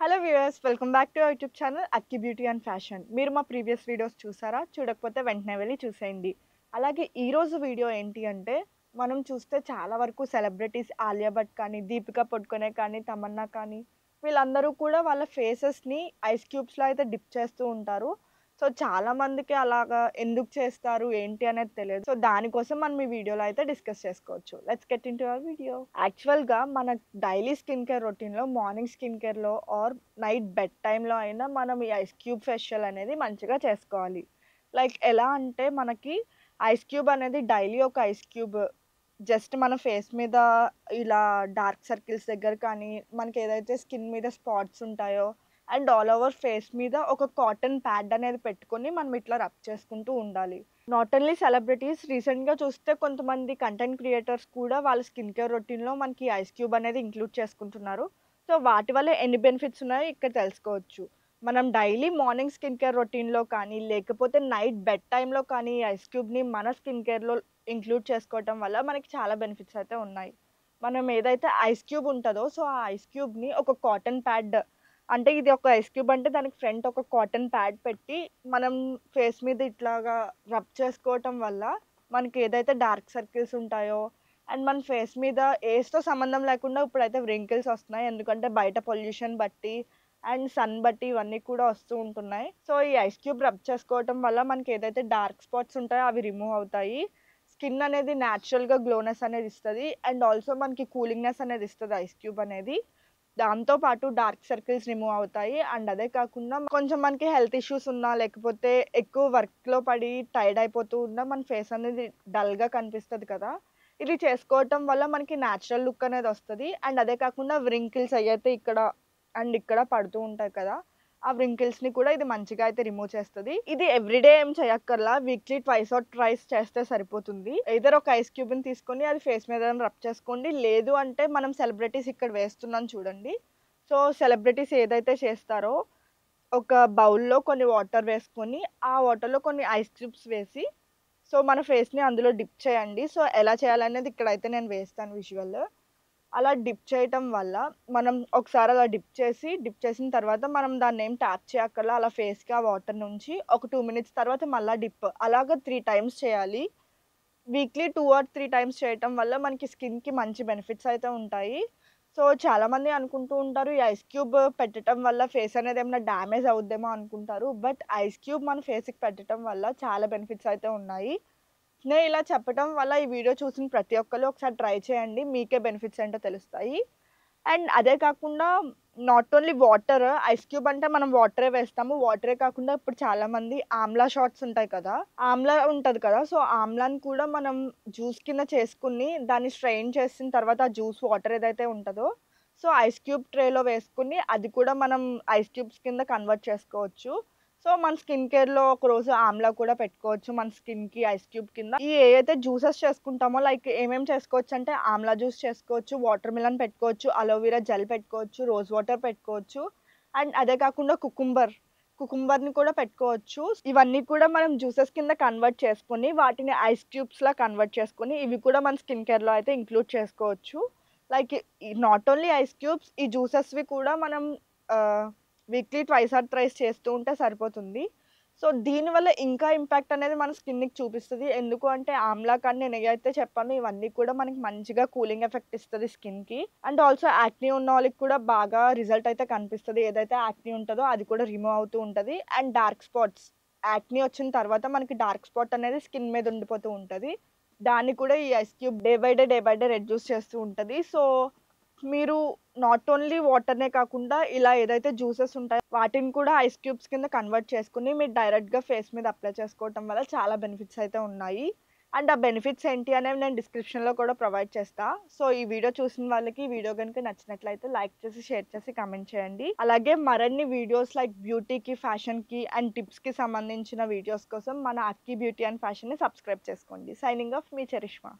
Hello viewers, welcome back to YouTube channel Akki beauty and fashion. మీరు మా previous videos చూసారా? చూడకపోతే వెంటనే వెళ్ళి చూసేయండి. అలాగే ఈరోజు వీడియో ఏంటి అంటే, మనం చూస్తే చాలా వరకు సెలబ్రిటీస్ ఆలియా భట్ కానీ, దీపిక పడుకొనే కానీ, తమన్నా కానీ వీళ్ళందరూ కూడా వాళ్ళ ఫేసెస్‌ని ఐస్ క్యూబ్స్‌లో అయితే డిప్ చేస్తూ ఉంటారు. సో, చాలా మందికి అలాగా ఎందుకు చేస్తారు, ఏంటి అనేది తెలియదు. సో, దానికోసం మనం ఈ వీడియోలో అయితే డిస్కస్ చేసుకోవచ్చు. Let's get into our video. యాక్చువల్‌గా మన డైలీ స్కిన్ కేర్ రొటీన్‌లో మార్నింగ్ స్కిన్ కేర్‌లో ఆర్ నైట్ బెడ్ టైమ్‌లో అయినా మనం ఈ ఐస్ క్యూబ్ ఫేషియల్ అనేది మంచిగా చేసుకోవాలి. లైక్ ఎలా అంటే మనకి ఐస్ క్యూబ్ అనేది డైలీ ఒక ఐస్ క్యూబ్ జస్ట్ మన ఫేస్ మీద ఇలా డార్క్ సర్కిల్స్ దగ్గర కానీ, మనకి ఏదైతే స్కిన్ మీద స్పాట్స్ ఉంటాయో అండ్ ఆల్ ఓవర్ ఫేస్ మీద ఒక కాటన్ ప్యాడ్ అనేది పెట్టుకొని మనం ఇట్లా రబ్ చేసుకుంటూ ఉండాలి. నాట్ ఓన్లీ సెలబ్రిటీస్, రీసెంట్‌గా చూస్తే కొంతమంది కంటెంట్ క్రియేటర్స్ కూడా వాళ్ళ స్కిన్ కేర్ రొటీన్‌లో మనకి ఐస్ క్యూబ్ అనేది ఇంక్లూడ్ చేసుకుంటున్నారు. సో, వాటి వల్ల ఎన్ని బెనిఫిట్స్ ఉన్నాయో ఇక్కడ తెలుసుకోవచ్చు. మనం డైలీ మార్నింగ్ స్కిన్ కేర్ రొటీన్‌లో కానీ, లేకపోతే నైట్ బెడ్ టైమ్‌లో కానీ ఈ ఐస్ క్యూబ్‌ని మన స్కిన్ కేర్‌లో ఇంక్లూడ్ చేసుకోవటం వల్ల మనకి చాలా బెనిఫిట్స్ అయితే ఉన్నాయి. మనం ఏదైతే ఐస్ క్యూబ్ ఉంటదో, సో, ఆ ఐస్ క్యూబ్‌ని ఒక కాటన్ ప్యాడ్, అంటే ఇది ఒక ఐస్ క్యూబ్ అంటే దానికి ఫ్రంట్ ఒక కాటన్ ప్యాడ్ పెట్టి మనం ఫేస్ మీద ఇట్లాగా రబ్ చేసుకోవటం వల్ల మనకి ఏదైతే డార్క్ సర్కిల్స్ ఉంటాయో అండ్ మన ఫేస్ మీద ఏజ్‌తో సంబంధం లేకుండా ఇప్పుడైతే వ్రింకిల్స్ వస్తున్నాయి. ఎందుకంటే బయట పొల్యూషన్ బట్టి అండ్ సన్ బట్టి ఇవన్నీ కూడా వస్తూ ఉంటున్నాయి. సో, ఈ ఐస్ క్యూబ్ రబ్ చేసుకోవటం వల్ల మనకి ఏదైతే డార్క్ స్పాట్స్ ఉంటాయో అవి రిమూవ్ అవుతాయి. స్కిన్ అనేది న్యాచురల్‌గా గ్లోనెస్ అనేది ఇస్తది. అండ్ ఆల్సో మనకి కూలింగ్‌నెస్ అనేది ఇస్తది ఐస్ క్యూబ్ అనేది. దాంతో పాటు డార్క్ సర్కిల్స్ రిమూవ్ అవుతాయి. అండ్ అదే కాకుండా కొంచెం మనకి హెల్త్ ఇష్యూస్ ఉన్నా, లేకపోతే ఎక్కువ వర్క్‌లో పడి టైర్డ్ అయిపోతూ ఉన్నా మన ఫేస్ అనేది డల్‌గా కనిపిస్తది కదా! ఇది చేసుకోవటం వల్ల మనకి న్యాచురల్ లుక్ అనేది వస్తది. అండ్ అదే కాకుండా వ్రింకిల్స్ ఏయైతే ఇక్కడ అండ్ ఇక్కడ పడుతూ ఉంటాయి కదా! ఆ వ్రింకిల్స్‌ని కూడా ఇది మంచిగా అయితే రిమూవ్ చేస్తది. ఇది ఎవ్రీడే ఏం చేయక్కర్లా. వీక్లీ ట్వైస్ ఆర్ థ్రైస్ చేస్తే సరిపోతుంది. ఎయిదర్ ఒక ఐస్ క్యూబ్‌ని తీసుకొని అది ఫేస్ మీద రబ్ చేసుకోండి. లేదు అంటే మనం సెలబ్రిటీస్ ఇక్కడ వేస్తున్నాను చూడండి. సో, సెలబ్రిటీస్ ఏదైతే చేస్తారో ఒక బౌల్‌లో కొన్ని వాటర్ వేసుకొని, ఆ వాటర్‌లో కొన్ని ఐస్ క్యూబ్స్ వేసి, సో, మన ఫేస్‌ని అందులో డిప్ చేయండి. సో, ఎలా చేయాలనేది ఇక్కడైతే నేను వేస్తాను విజువల్. అలా డిప్ చేయటం వల్ల మనం ఒకసారి అలా డిప్ చేసిన తర్వాత మనం దాన్నేం ట్యాప్ చేయక్కర్లా. అలా ఫేస్‌కి ఆ వాటర్ నుంచి ఒక 2 మినిట్స్ తర్వాత మళ్ళా డిప్. అలాగా 3 టైమ్స్ చేయాలి. వీక్లీ 2 ఆర్ 3 టైమ్స్ చేయటం వల్ల మనకి స్కిన్‌కి మంచి బెనిఫిట్స్ అయితే ఉంటాయి. సో, చాలామంది అనుకుంటూ ఉంటారు ఈ ఐస్ క్యూబ్ పెట్టటం వల్ల ఫేస్ అనేది ఏమన్నా డ్యామేజ్ అవుద్దేమో అనుకుంటారు. బట్ ఐస్ క్యూబ్ మన ఫేస్‌కి పెట్టటం వల్ల చాలా బెనిఫిట్స్ అయితే ఉన్నాయి. నేను ఇలా చెప్పటం వల్ల ఈ వీడియో చూసిన ప్రతి ఒక్కళ్ళు ఒకసారి ట్రై చేయండి. మీకే బెనిఫిట్స్ ఏంటో తెలుస్తాయి. అండ్ అదే కాకుండా not only water, ice cube అంటే మనం వాటరే వేస్తాము. వాటరే కాకుండా ఇప్పుడు చాలామంది ఆమ్లా షాట్స్ ఉంటాయి కదా! ఆమ్లా ఉంటది కదా! సో, ఆమ్లాని కూడా మనం జ్యూస్ కింద చేసుకొని దాన్ని స్ట్రెయిన్ చేసిన తర్వాత ఆ జ్యూస్ వాటర్ ఏదైతే ఉంటదో, సో, ఐస్ క్యూబ్ ట్రేలో వేసుకొని అది కూడా మనం ఐస్ క్యూబ్స్ కింద కన్వర్ట్ చేసుకోవచ్చు. సో, మన స్కిన్ కేర్‌లో ఒకరోజు ఆమ్లా కూడా పెట్టుకోవచ్చు మన స్కిన్‌కి ఐస్ క్యూబ్ కింద. ఈ ఏయైతే జ్యూసెస్ చేసుకుంటామో లైక్ ఏమేమి చేసుకోవచ్చంటే ఆమ్లా జ్యూస్ చేసుకోవచ్చు, వాటర్ మిలన్ పెట్టుకోవచ్చు, అలోవెరా జెల్ పెట్టుకోవచ్చు, రోజ్ వాటర్ పెట్టుకోవచ్చు. అండ్ అదే కాకుండా కుకుంబర్‌ని కూడా పెట్టుకోవచ్చు. ఇవన్నీ కూడా మనం జ్యూసెస్ కింద కన్వర్ట్ చేసుకొని వాటిని ఐస్ క్యూబ్స్‌లా కన్వర్ట్ చేసుకొని ఇవి కూడా మన స్కిన్ కేర్‌లో అయితే ఇంక్లూడ్ చేసుకోవచ్చు. Like not only ice cubes, ఈ జ్యూసెస్‌వి కూడా మనం ఆహ్ వీక్లీ ట్వైస్ ఆర్ థ్రైస్ చేస్తూ ఉంటే సరిపోతుంది. సో, దీనివల్ల ఇంకా ఇంపాక్ట్ అనేది మన స్కిన్‌కి చూపిస్తది. ఎందుకు అంటే ఆమ్లా కానీ నేను ఏవైతే చెప్పానో ఇవన్నీ కూడా మనకి మంచిగా కూలింగ్ ఎఫెక్ట్ ఇస్తది స్కిన్‌కి. అండ్ ఆల్సో యాక్నీ ఉన్న వాళ్ళకి కూడా బాగా రిజల్ట్ అయితే కనిపిస్తది. ఏదైతే యాక్నీ ఉంటదో అది కూడా రిమూవ్ అవుతూ ఉంటది. అండ్ డార్క్ స్పాట్స్, యాక్నీ వచ్చిన తర్వాత మనకి డార్క్ స్పాట్ అనేది స్కిన్ మీద ఉండిపోతూ ఉంటది. దాన్ని కూడా ఈ ice cube day by day reduce చేస్తూ ఉంటది. సో, మీరు నాట్ ఓన్లీ వాటర్‌నే కాకుండా ఇలా ఏదైతే జ్యూసెస్ ఉంటాయో వాటిని కూడా ఐస్ క్యూబ్స్ కింద కన్వర్ట్ చేసుకొని మీరు డైరెక్ట్‌గా ఫేస్ మీద అప్లై చేసుకోవటం వల్ల చాలా బెనిఫిట్స్ అయితే ఉన్నాయి. అండ్ ఆ బెనిఫిట్స్ ఏంటి అనేవి నేను డిస్క్రిప్షన్‌లో కూడా ప్రొవైడ్ చేస్తా. సో, ఈ వీడియో చూసిన వాళ్ళకి ఈ వీడియో గనుక నచ్చినట్లయితే లైక్ చేసి, షేర్ చేసి, కామెంట్ చేయండి. అలాగే మరిన్ని వీడియోస్ లైక్ బ్యూటీకి, ఫ్యాషన్‌కి అండ్ టిప్స్‌కి సంబంధించిన వీడియోస్ కోసం మన అక్కి బ్యూటీ అండ్ ఫ్యాషన్‌ని సబ్స్క్రైబ్ చేసుకోండి. సైనింగ్ ఆఫ్ మీ చరిష్మా.